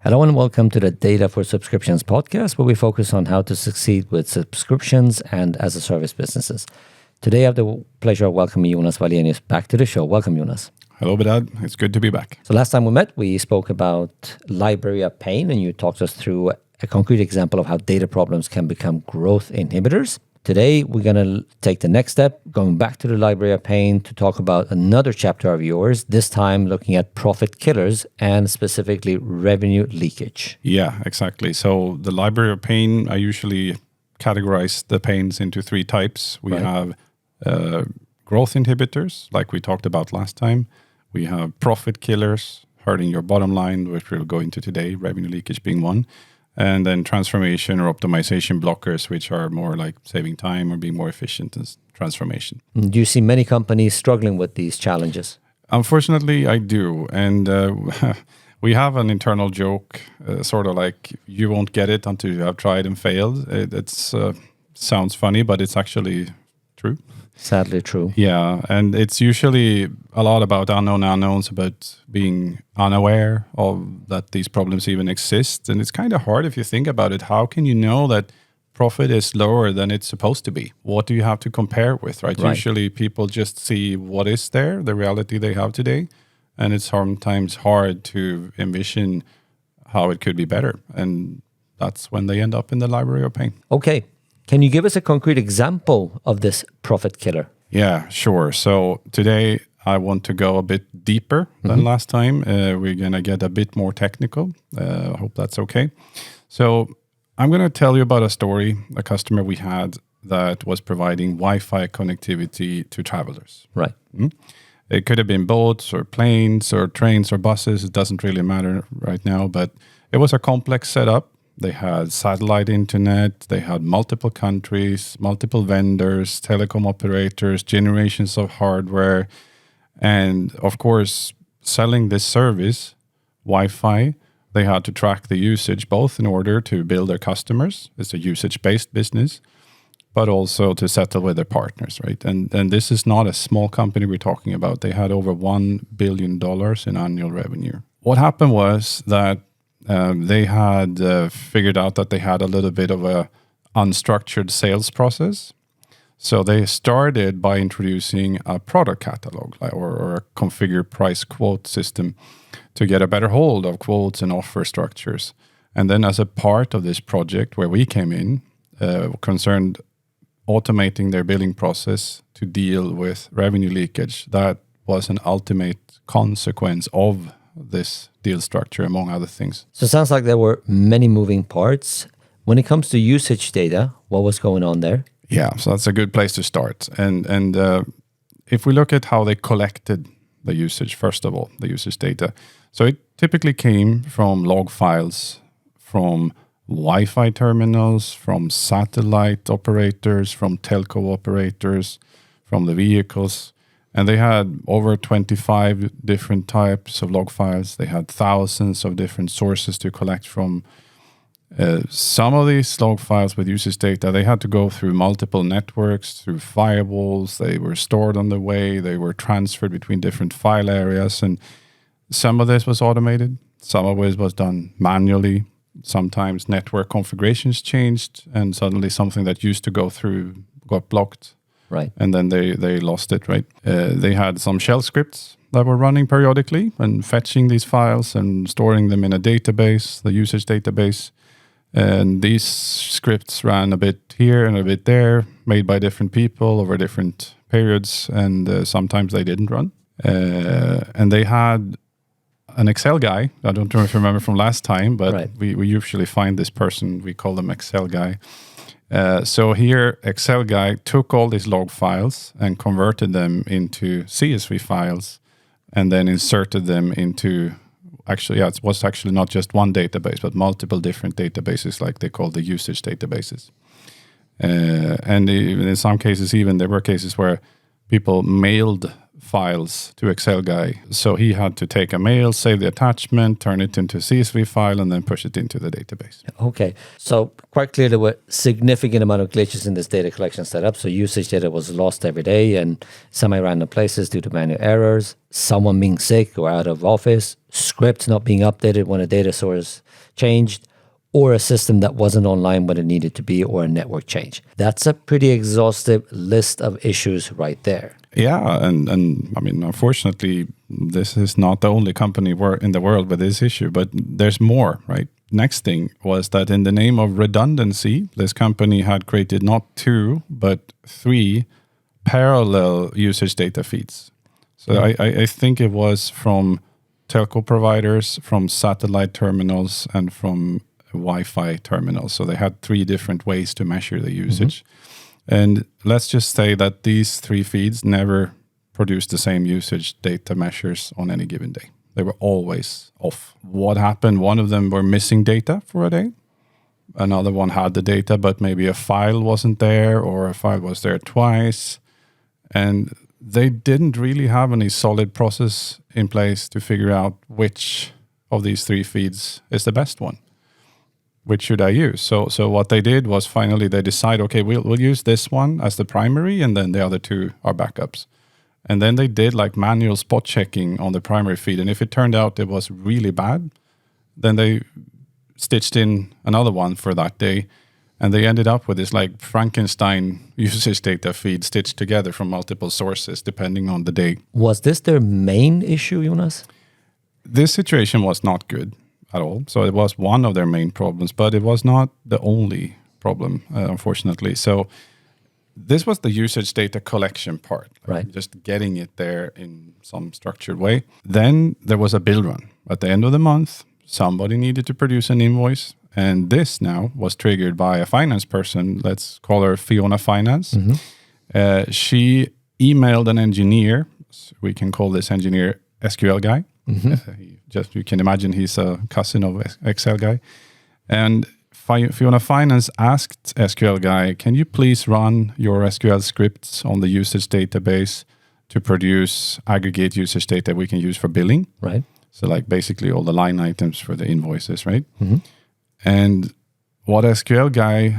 Hello and welcome to the Data for Subscriptions podcast, where we focus on how to succeed with subscriptions and as a service businesses. Today I have the pleasure of welcoming Jonas Wallenius back to the show. Welcome, Jonas. Hello, Behdad. It's good to be back. So last time we met, we spoke about library of pain, and you talked us through a concrete example of how data problems can become growth inhibitors. Today, we're going to take the next step, going back to the library of pain to talk about another chapter of yours, this time looking at profit killers and specifically revenue leakage. Yeah, exactly. So the library of pain, I usually categorize the pains into three types. We have growth inhibitors, like we talked about last time. We have profit killers, hurting your bottom line, which we'll go into today, revenue leakage being one. And then transformation or optimization blockers, which are more like saving time or being more efficient as transformation. Do you see many companies struggling with these challenges? Unfortunately, I do. And we have an internal joke, sort of like, you won't get it until you have tried and failed. It sounds funny, but it's actually true. Sadly true. Yeah, and it's usually a lot about unknowns, about being unaware of that these problems even exist. And it's kind of hard if you think about it. How can you know that profit is lower than it's supposed to be? What do you have to compare with, right? Usually people just see what is there, the reality they have today. And it's sometimes hard to envision how it could be better. And that's when they end up in the library of pain. Okay. Can you give us a concrete example of this profit killer? Yeah, sure. So today I want to go a bit deeper than last time. We're going to get a bit more technical. I hope that's okay. So I'm going to tell you about a story, a customer we had that was providing Wi-Fi connectivity to travelers. Right. It could have been boats or planes or trains or buses. It doesn't really matter right now, but it was a complex setup. They had satellite internet, they had multiple countries, multiple vendors, telecom operators, generations of hardware, and of course, selling this service, Wi-Fi, they had to track the usage both in order to bill their customers, it's a usage-based business, but also to settle with their partners, right? And this is not a small company we're talking about. They had over $1 billion in annual revenue. What happened was that they had figured out that they had a little bit of a unstructured sales process. So they started by introducing a product catalog or a configure price quote system to get a better hold of quotes and offer structures. And then as a part of this project where we came in, concerned automating their billing process to deal with revenue leakage, that was an ultimate consequence of this deal structure, among other things. So it sounds like there were many moving parts. When it comes to usage data, what was going on there? Yeah, so that's a good place to start. And if we look at how they collected the usage, first of all, the usage data. So it typically came from log files, from Wi-Fi terminals, from satellite operators, from telco operators, from the vehicles. And they had over 25 different types of log files. They had thousands of different sources to collect from. Some of these log files with usage data, they had to go through multiple networks, through firewalls. They were stored on the way. They were transferred between different file areas. And some of this was automated. Some of it was done manually. Sometimes network configurations changed, and suddenly something that used to go through got blocked. Right. And then they lost it, right? They had some shell scripts that were running periodically and fetching these files and storing them in a database, the usage database. And these scripts ran a bit here and a bit there, made by different people over different periods, and sometimes they didn't run. And they had an Excel guy. I don't know if you remember from last time, but we usually find this person, we call them Excel guy. So here, Excel guy took all these log files and converted them into CSV files and then inserted them into, it was actually not just one database, but multiple different databases, like they call the usage databases. And even in some cases, there were cases where people mailed files to Excel guy. So he had to take a mail, save the attachment, turn it into a CSV file, and then push it into the database. Okay. So quite clear there were significant amount of glitches in this data collection setup. So usage data was lost every day and semi-random places due to manual errors, someone being sick or out of office, scripts not being updated when a data source changed, or a system that wasn't online when it needed to be, or a network change. That's a pretty exhaustive list of issues right there. Yeah, and I mean, unfortunately, this is not the only company in the world with this issue, but there's more, right? Next thing was that in the name of redundancy, this company had created not 2, but 3 parallel usage data feeds. So I think it was from telco providers, from satellite terminals, and from Wi-Fi terminals. So they had 3 different ways to measure the usage. And let's just say that these 3 feeds never produced the same usage data measures on any given day. They were always off. What happened? One of them were missing data for a day. Another one had the data, but maybe a file wasn't there, or a file was there twice. And they didn't really have any solid process in place to figure out which of these 3 feeds is the best one. Which should I use? So what they did was finally they decide, okay, we'll use this one as the primary, and then the other 2 are backups. And then they did like manual spot checking on the primary feed. And if it turned out it was really bad, then they stitched in another one for that day. And they ended up with this like Frankenstein usage data feed stitched together from multiple sources, depending on the day. Was this their main issue, Jonas? This situation was not good at all. So it was one of their main problems, but it was not the only problem, unfortunately. So this was the usage data collection part, right? Just getting it there in some structured way. Then there was a bill run. At the end of the month, somebody needed to produce an invoice. And this now was triggered by a finance person. Let's call her Fiona Finance. She emailed an engineer. We can call this engineer SQL guy. You can imagine he's a cousin of Excel guy. And Fiona Finance asked SQL guy, can you please run your SQL scripts on the usage database to produce aggregate usage data we can use for billing? Right. So like basically all the line items for the invoices, right? And what SQL guy,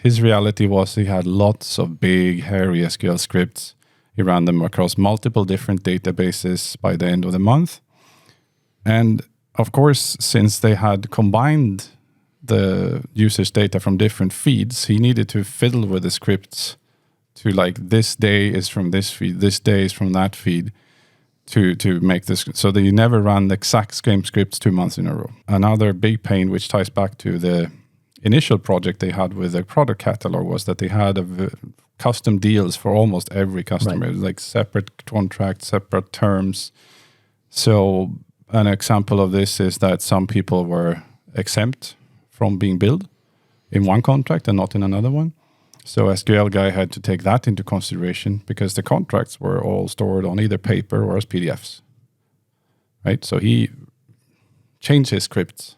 his reality was he had lots of big, hairy SQL scripts. He ran them across multiple different databases by the end of the month. And of course, since they had combined the usage data from different feeds, he needed to fiddle with the scripts to like this day is from this feed, this day is from that feed to make this. So that you never run the exact same scripts 2 months in a row. Another big pain, which ties back to the initial project they had with the product catalog, was that they had custom deals for almost every customer, right. Like separate contracts, separate terms. So an example of this is that some people were exempt from being billed in one contract and not in another one. So SQL guy had to take that into consideration because the contracts were all stored on either paper or as PDFs, right? So he changed his scripts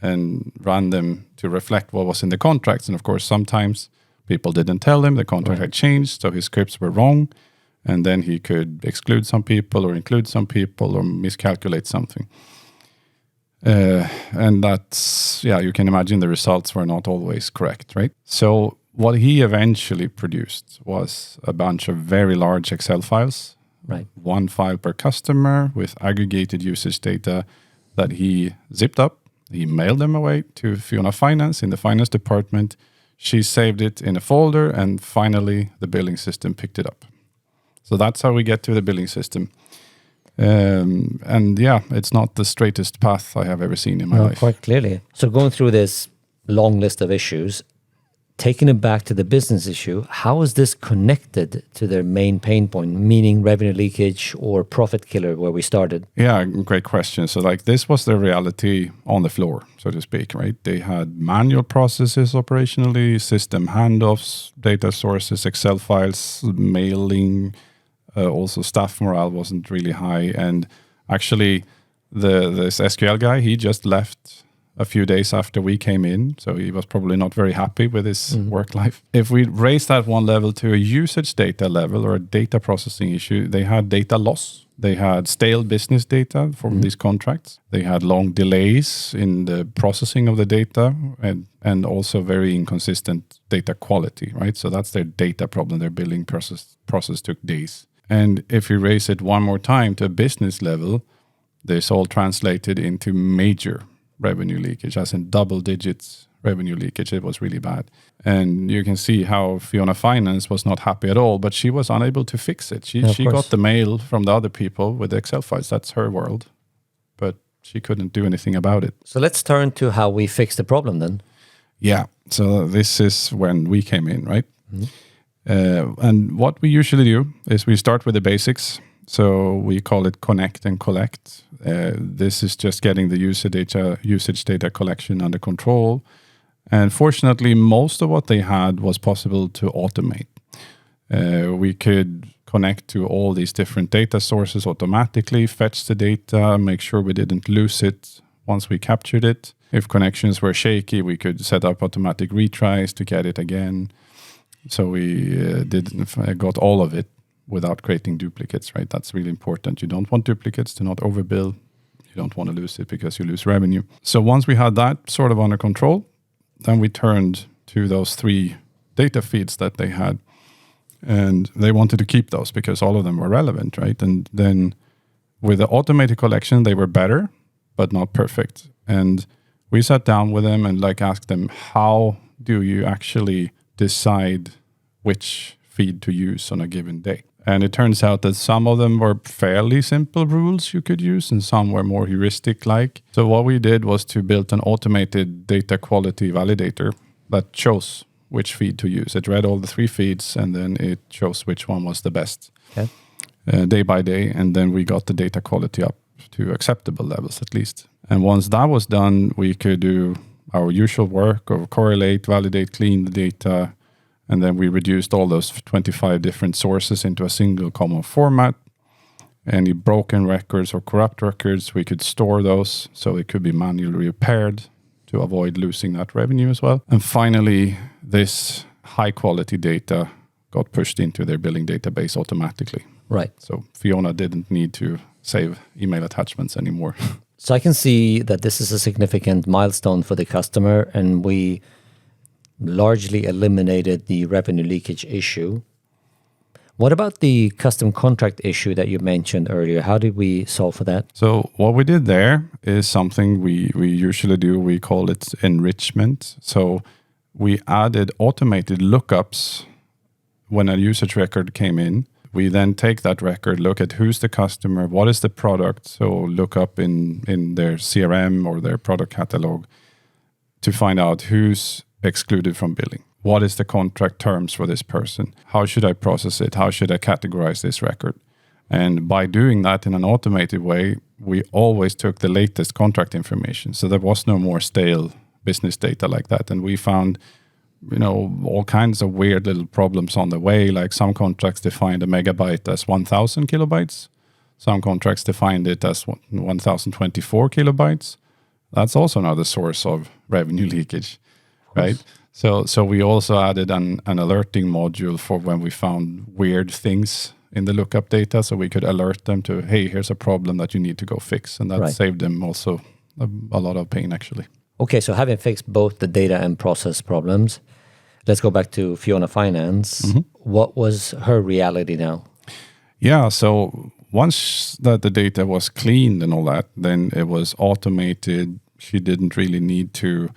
and ran them to reflect what was in the contracts. And of course, sometimes people didn't tell him the contract had changed, so his scripts were wrong. And then he could exclude some people or include some people or miscalculate something. And that's, you can imagine the results were not always correct, right? So what he eventually produced was a bunch of very large Excel files, right? 1 file per customer with aggregated usage data that he zipped up. He mailed them away to Fiona Finance in the finance department. She saved it in a folder, and finally the billing system picked it up. So that's how we get to the billing system. And it's not the straightest path I have ever seen in my life. Quite clearly. So going through this long list of issues, taking it back to the business issue, how is this connected to their main pain point, meaning revenue leakage or profit killer, where we started? Yeah, great question. So like this was the reality on the floor, so to speak, right? They had manual processes operationally, system handoffs, data sources, Excel files, mailing. Also staff morale wasn't really high. And actually this SQL guy, he just left a few days after we came in. So he was probably not very happy with his work life. If we raise that one level to a usage data level or a data processing issue, they had data loss. They had stale business data from these contracts. They had long delays in the processing of the data and also very inconsistent data quality, right? So that's their data problem. Their billing process took days. And if you raise it one more time to a business level, this all translated into major revenue leakage, as in double digits revenue leakage. It was really bad. And you can see how Fiona Finance was not happy at all, but she was unable to fix it. She got the mail from the other people with the Excel files. That's her world. But she couldn't do anything about it. So let's turn to how we fix the problem then. Yeah. So this is when we came in, right? And what we usually do is we start with the basics. So we call it connect and collect. This is just getting the usage data collection under control. And fortunately, most of what they had was possible to automate. We could connect to all these different data sources automatically, fetch the data, make sure we didn't lose it once we captured it. If connections were shaky, we could set up automatic retries to get it again. So we got all of it without creating duplicates, right? That's really important. You don't want duplicates to not overbill. You don't want to lose it because you lose revenue. So once we had that sort of under control, then we turned to those 3 data feeds that they had. And they wanted to keep those because all of them were relevant, right? And then with the automated collection, they were better, but not perfect. And we sat down with them and asked them, how do you actually decide which feed to use on a given day? And it turns out that some of them were fairly simple rules you could use and some were more heuristic-like. So what we did was to build an automated data quality validator that chose which feed to use. It read all the 3 feeds and then it chose which one was the best day by day. And then we got the data quality up to acceptable levels at least. And once that was done, we could do our usual work of correlate, validate, clean the data. And then we reduced all those 25 different sources into a single common format. Any broken records or corrupt records, we could store those so it could be manually repaired to avoid losing that revenue as well. And finally, this high quality data got pushed into their billing database automatically. Right. So Fiona didn't need to save email attachments anymore. So I can see that this is a significant milestone for the customer, and we largely eliminated the revenue leakage issue. What about the custom contract issue that you mentioned earlier? How did we solve for that? So what we did there is something we usually do. We call it enrichment. So we added automated lookups when a usage record came in. We then take that record, look at who's the customer, what is the product. So look up in their CRM or their product catalog to find out who's excluded from billing. What is the contract terms for this person? How should I process it? How should I categorize this record? And by doing that in an automated way, we always took the latest contract information. So there was no more stale business data like that. And we found, all kinds of weird little problems on the way. Like some contracts defined a megabyte as 1,000 kilobytes. Some contracts defined it as 1,024 kilobytes. That's also another source of revenue leakage, right? So we also added an alerting module for when we found weird things in the lookup data, so we could alert them to, hey, here's a problem that you need to go fix. And that saved them also a lot of pain, actually. Okay, so having fixed both the data and process problems, let's go back to Fiona Finance. Mm-hmm. What was her reality now? Yeah, so once that the data was cleaned and all that, then it was automated. She didn't really need to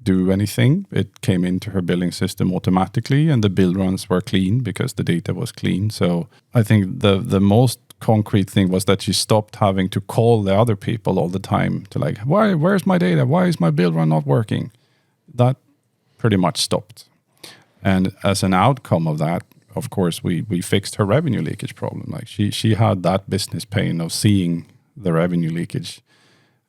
do anything. It came into her billing system automatically, and the bill runs were clean because the data was clean. So I think the most concrete thing was that she stopped having to call the other people all the time to where's my data? Why is my bill run not working? That pretty much stopped. And as an outcome of that, of course, we fixed her revenue leakage problem. She had that business pain of seeing the revenue leakage.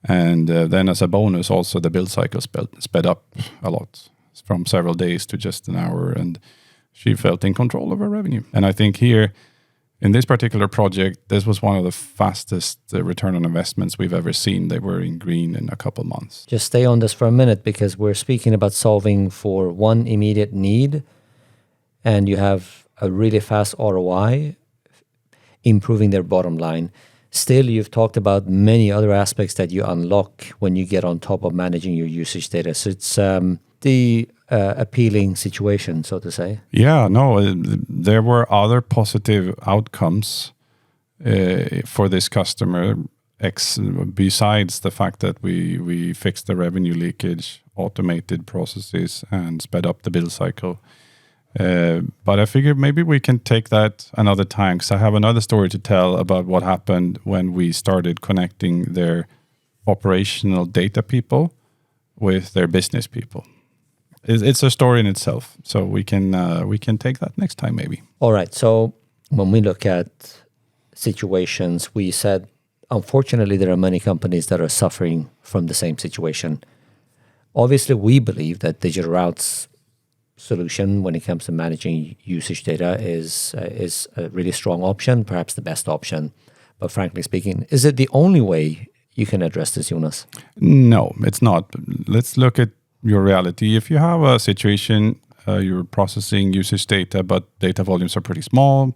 And then as a bonus, also the build cycle sped up a lot from several days to just an hour. And she felt in control of her revenue. And I think here, in this particular project, this was one of the fastest return on investments we've ever seen. They were in green in a couple months. Just stay on this for a minute, because we're speaking about solving for one immediate need, and you have a really fast ROI, improving their bottom line. Still, you've talked about many other aspects that you unlock when you get on top of managing your usage data. So it's the appealing situation, so to say. Yeah, no, there were other positive outcomes for this customer. besides the fact that we fixed the revenue leakage, automated processes, and sped up the build cycle. But I figured maybe we can take that another time, because I have another story to tell about what happened when we started connecting their operational data people with their business people. It's a story in itself, so we can take that next time maybe. All right. So when we look at situations, we said, unfortunately, there are many companies that are suffering from the same situation. Obviously, we believe that DigitalRoute's solution when it comes to managing usage data is a really strong option, perhaps the best option. But frankly speaking, is it the only way you can address this, Jonas? No, it's not. Let's look at your reality. If you have a situation, you're processing usage data, but data volumes are pretty small,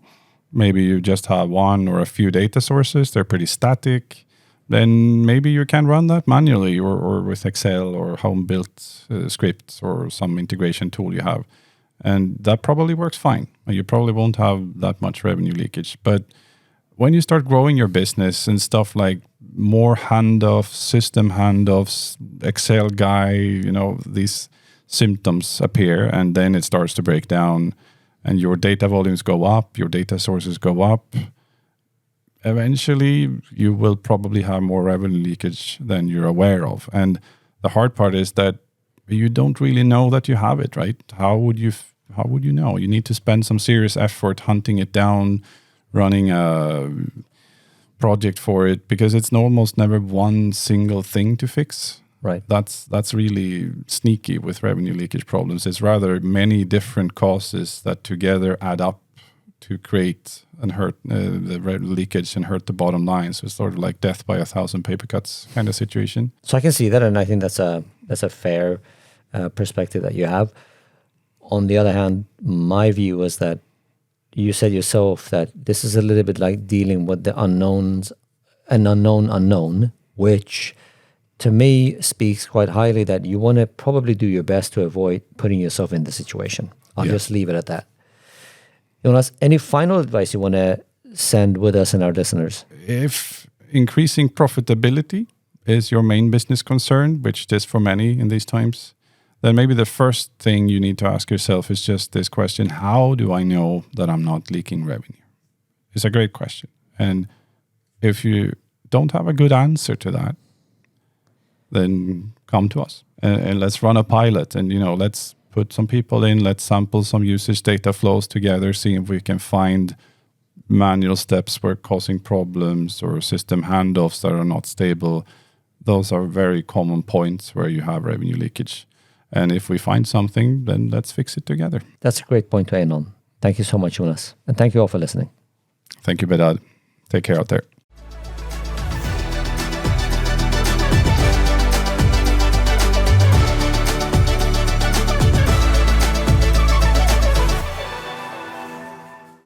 maybe you just have one or a few data sources, they're pretty static, then maybe you can run that manually or with Excel or home-built scripts or some integration tool you have. And that probably works fine. You probably won't have that much revenue leakage. But when you start growing your business and stuff like more handoffs, system handoffs, Excel guy, these symptoms appear, and then it starts to break down and your data volumes go up, your data sources go up, eventually you will probably have more revenue leakage than you're aware of. And the hard part is that you don't really know that you have it, right? How would you know? You need to spend some serious effort hunting it down, running a project for it, because it's almost never one single thing to fix. Right. That's really sneaky with revenue leakage problems. It's rather many different causes that together add up to create and hurt the leakage and hurt the bottom line. So it's sort of like death by 1,000 paper cuts kind of situation. So I can see that, and I think that's a fair perspective that you have. On the other hand, my view is that you said yourself that this is a little bit like dealing with the unknowns, an unknown, which to me speaks quite highly that you want to probably do your best to avoid putting yourself in the situation. I'll just leave it at that. Jonas, any final advice you want to send with us and our listeners? If increasing profitability is your main business concern, which it is for many in these times, then maybe the first thing you need to ask yourself is just this question: how do I know that I'm not leaking revenue? It's a great question. And if you don't have a good answer to that, then come to us and let's run a pilot, and let's put some people in, let's sample some usage data flows together, see if we can find manual steps where causing problems or system handoffs that are not stable. Those are very common points where you have revenue leakage. And if we find something, then let's fix it together. That's a great point to end on. Thank you so much, Jonas. And thank you all for listening. Thank you, Behdad. Take care out there.